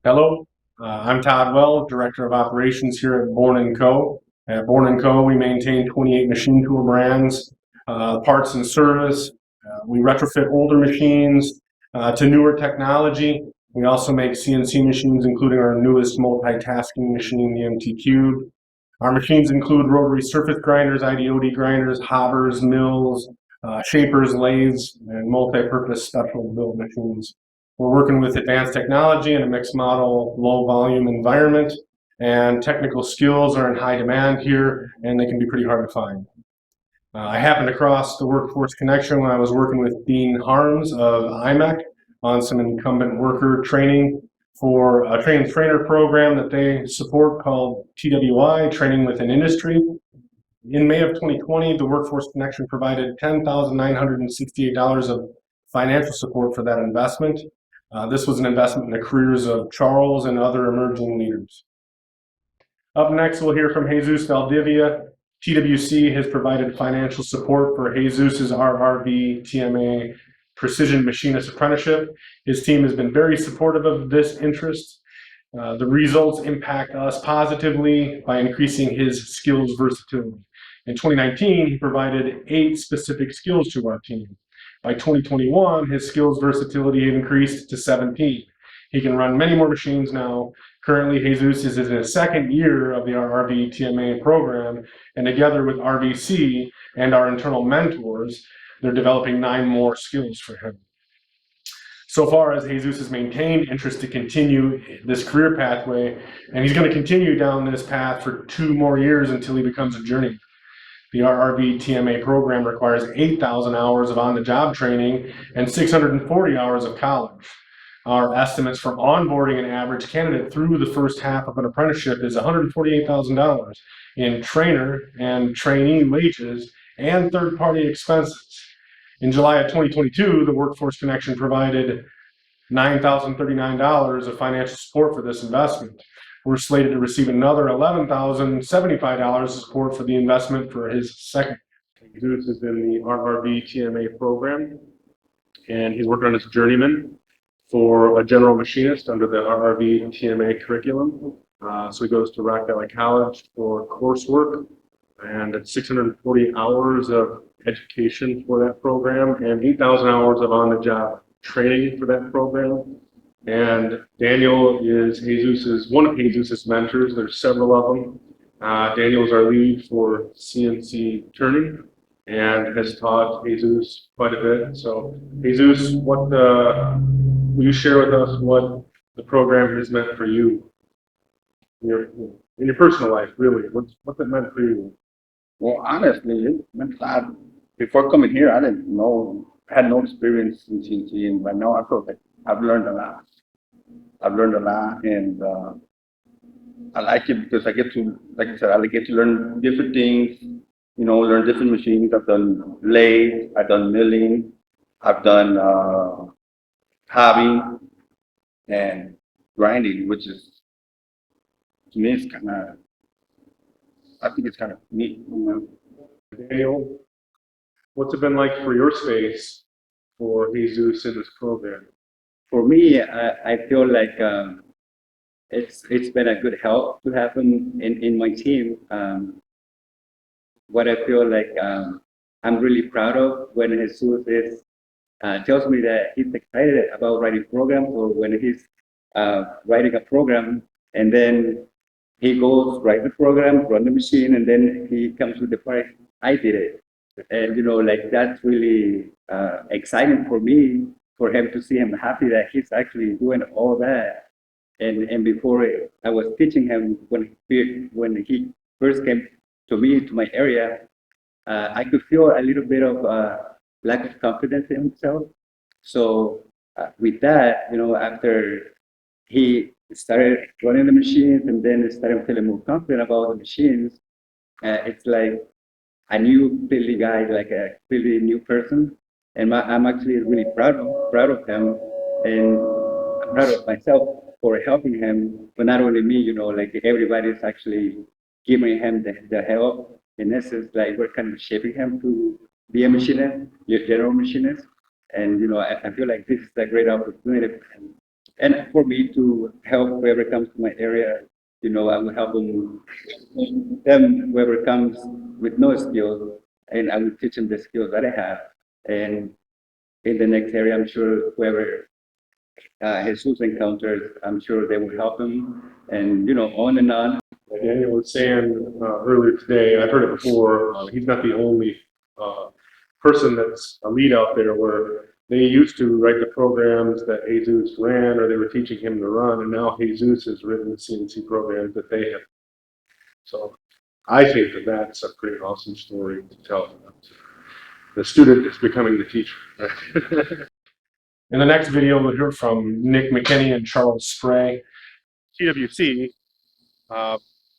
Hello, I'm Todd Well, Director of Operations here at Bourn Koch. At Bourn Koch, we maintain 28 machine tool brands, parts and service. We retrofit older machines to newer technology. We also make CNC machines, including our newest multitasking machine, the MT Cube. Our machines include rotary surface grinders, ID/OD grinders, hobbers, mills, shapers, lathes, and multi-purpose special build machines. We're working with advanced technology in a mixed model, low volume environment, and technical skills are in high demand here, and they can be pretty hard to find. I happened across the workforce connection when I was working with Dean Harms of IMEC on some incumbent worker training for a trainer program that they support called TWI, Training Within Industry. In May of 2020, the Workforce Connection provided $10,968 of financial support for that investment. This was an investment in the careers of Charles and other emerging leaders. Up next, we'll hear from Jesus Valdivia. TWC has provided financial support for Jesus's RRV TMA Precision Machinist Apprenticeship. His team has been very supportive of this interest. The results impact us positively by increasing his skills versatility. In 2019, he provided 8 specific skills to our team. By 2021, his skills versatility had increased to 17. He can run many more machines now. Currently, Jesus is in his second year of the RRV TMA program, and together with RVC and our internal mentors, they're developing 9 more skills for him. So far as Jesus has maintained interest to continue this career pathway, and he's going to continue down this path for 2 more years until he becomes a journeyman. The RRV TMA program requires 8,000 hours of on-the-job training and 640 hours of college. Our estimates for onboarding an average candidate through the first half of an apprenticeship is $148,000 in trainer and trainee wages and third-party expenses. In July of 2022, the Workforce Connection provided $9,039 of financial support for this investment. We're slated to receive another $11,075 of support for the investment for his second. Jesus is in the RRV TMA program, and he's working on his journeyman for a general machinist under the RRV TMA curriculum. So he goes to Rock Valley College for coursework, and it's 640 hours of education for that program and 8,000 hours of on-the-job training for that program. And Daniel is one of Jesus's mentors. There's several of them. Daniel is our lead for CNC turning and has taught Jesus quite a bit. So Jesus, will you share with us what the program has meant for you in your personal life, really? What's it meant for you? Well, honestly, it meant that before coming here, I didn't know, had no experience in CNC, and but now I feel like I've learned a lot. And I like it because I get to, like I said, I get to learn different things, learn different machines. I've done lathe, I've done milling, I've done hobbing and grinding, which is, to me, it's I think it's kind of neat. Daniel, what's it been like for your space for Jesus in this program? For me, I feel like it's been a good help to have him in my team. What I feel like I'm really proud of when Jesus is tells me that he's excited about writing programs, or when he's writing a program and then he goes write the program, run the machine, and then he comes with the part. I did it, and like that's really exciting for me, for him to see him happy that he's actually doing all that. And before I was teaching him when he first came to me to my area, I could feel a little bit of lack of confidence in himself. So with that, after he started running the machines and then started feeling more confident about the machines, it's like a new completely guy, like a completely new person. And I'm actually really proud of him, and I'm proud of myself for helping him. But not only me, like everybody's actually giving him the help. In essence, like we're kind of shaping him to be a machinist, a general machinist. And I feel like this is a great opportunity for him. And for me to help whoever comes to my area, I will help them whoever comes with no skills, and I will teach them the skills that I have. And in the next area, I'm sure whoever Jesus encounters, I'm sure they will help him, and on and on. Daniel was saying earlier today, I've heard it before, he's not the only person that's a lead out there where they used to write the programs that Jesus ran or they were teaching him to run, and now Jesus has written the CNC programs that they have. So I think that that's a pretty awesome story to tell. The student is becoming the teacher. In the next video, we'll hear from Nick McKinney and Charles Spray. TWC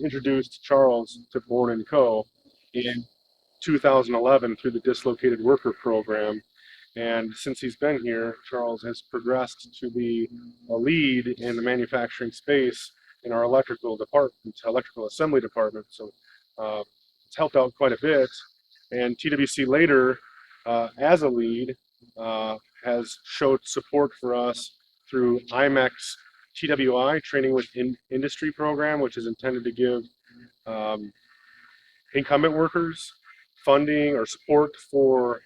introduced Charles to Bourn Co. in 2011 through the Dislocated Worker Program. And since he's been here, Charles has progressed to be a lead in the manufacturing space in our electrical department, electrical assembly department. So it's helped out quite a bit. And TWC later, as a lead, has showed support for us through IMEC's TWI, Training with Industry program, which is intended to give incumbent workers funding or support for,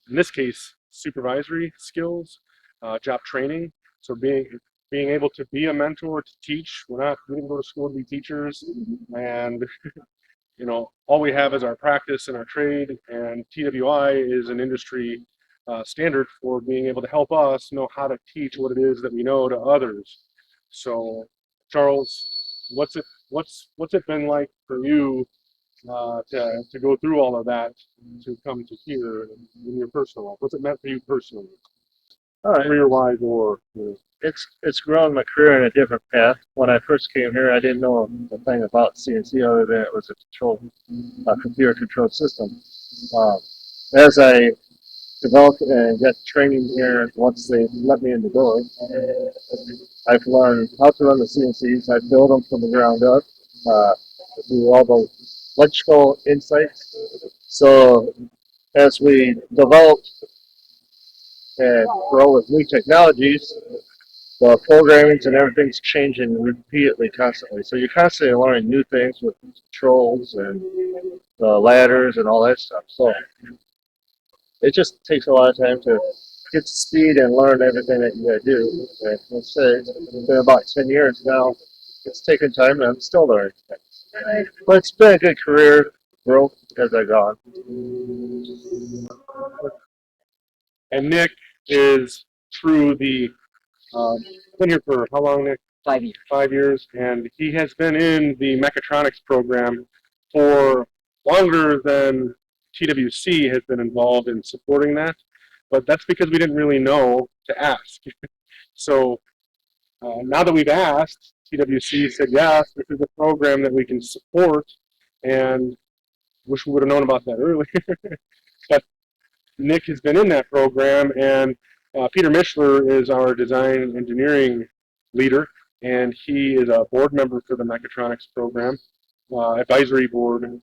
in this case, supervisory skills, job training. So being able to be a mentor, to teach. We didn't go to school to be teachers, and all we have is our practice and our trade. And TWI is an industry standard for being able to help us know how to teach what it is that we know to others. So, Charles, what's it been like for you to go through all of that to come to here in your personal life? What's it meant for you personally, All right. career-wise or? It's grown my career in a different path. When I first came here, I didn't know a thing about CNC other than it was a computer controlled system. As I developed and got training here, once they let me in the door, I've learned how to run the CNCs. I build them from the ground up, do all the electrical insights. So as we develop and grow with new technologies, the programming and everything's changing repeatedly, constantly. So you're constantly learning new things with controls and the ladders and all that stuff. So it just takes a lot of time to get to speed and learn everything that you gotta do. And let's say it's been about 10 years now. It's taken time and I'm still learning things. But it's been a good career growth as I go on. And Nick is through the been here for how long, Nick? 5 years. 5 years, and he has been in the mechatronics program for longer than TWC has been involved in supporting that. But that's because we didn't really know to ask. So now that we've asked, TWC said yes, this is a program that we can support, and wish we would have known about that earlier. But Nick has been in that program, and Peter Mischler is our design engineering leader, and he is a board member for the mechatronics program, advisory board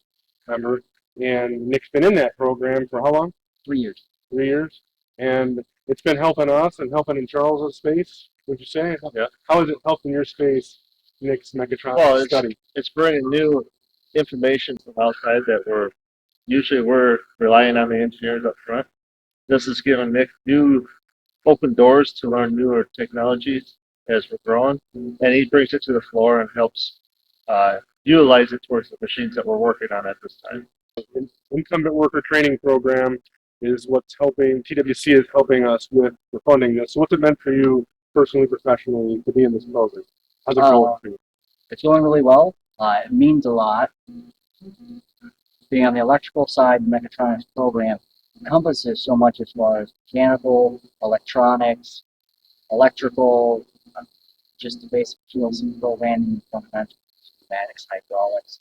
member. And Nick's been in that program for how long? 3 years. 3 years. And it's been helping us and helping in Charles's space, would you say? Yeah. How has it helped in your space, Nick's mechatronics study? It's bringing new information from outside that we're relying on the engineers up front. This is giving Nick new open doors to learn newer technologies as we're growing, and he brings it to the floor and helps utilize it towards the machines that we're working on at this time. Incumbent worker training program is what's helping, TWC is helping us with the funding this. So what's it meant for you personally, professionally, to be in this program? How's it going for you? It's going really well. It means a lot. Being on the electrical side, the mechatronics program encompasses so much as far as mechanical, electronics, electrical, just the basic PLC programming, sometimes pneumatics, hydraulics.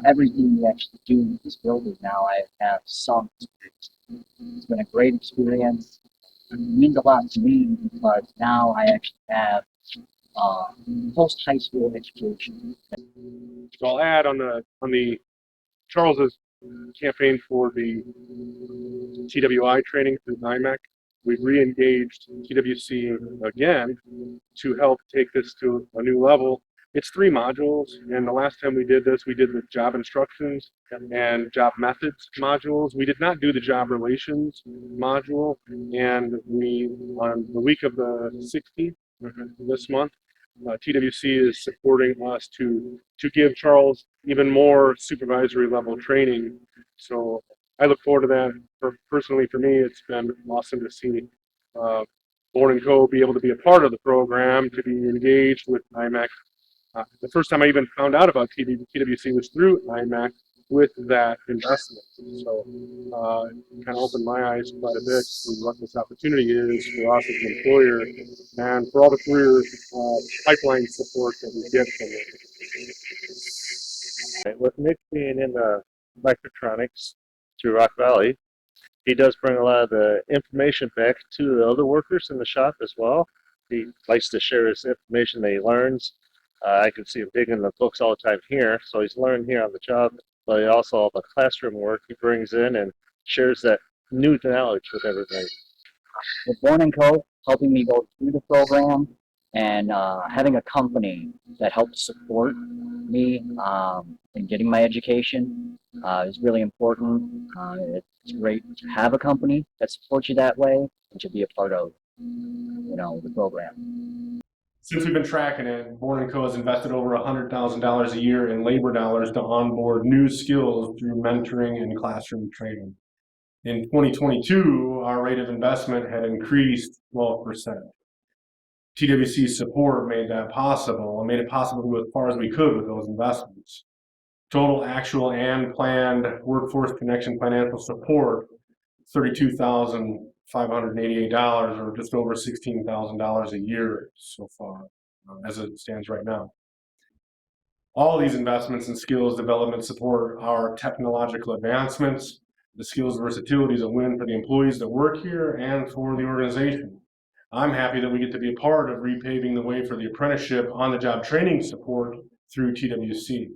Everything we actually do in this building now, I have some experience. It's been a great experience. It means a lot to me because now I actually have post-high school education. So I'll add on the Charles's campaign for the TWI training through NIMAC. we've re-engaged TWC again to help take this to a new level. It's 3 modules, and the last time we did this, we did the job instructions and job methods modules. We did not do the job relations module, and we, on the week of the 16th, this month, TWC is supporting us to give Charles even more supervisory level training. So I look forward to that. Personally, for me, it's been awesome to see Bourn Co. be able to be a part of the program, to be engaged with IMAC. The first time I even found out about TWC was through IMAC with that investment. So it kind of opened my eyes quite a bit to what this opportunity is for us as an employer and for all the career pipeline support that we get from it. With Nick being in the mechatronics through Rock Valley, he does bring a lot of the information back to the other workers in the shop as well. He likes to share his information that he learns. I can see him digging the books all the time here, so he's learning here on the job, but also all the classroom work he brings in and shares that new knowledge with everybody. With Bourn Co. helping me go through the program and having a company that helps support me in getting my education is really important. It's great to have a company that supports you that way and to be a part of, the program. Since we've been tracking it, Bourn & Co. has invested over $100,000 a year in labor dollars to onboard new skills through mentoring and classroom training. In 2022, our rate of investment had increased 12%. TWC's support made that possible and made it possible to go as far as we could with those investments. Total actual and planned workforce connection financial support, $32,588, or just over $16,000 a year so far, as it stands right now. All these investments in skills development support our technological advancements. The skills versatility is a win for the employees that work here and for the organization. I'm happy that we get to be a part of repaving the way for the apprenticeship on-the-job training support through TWC.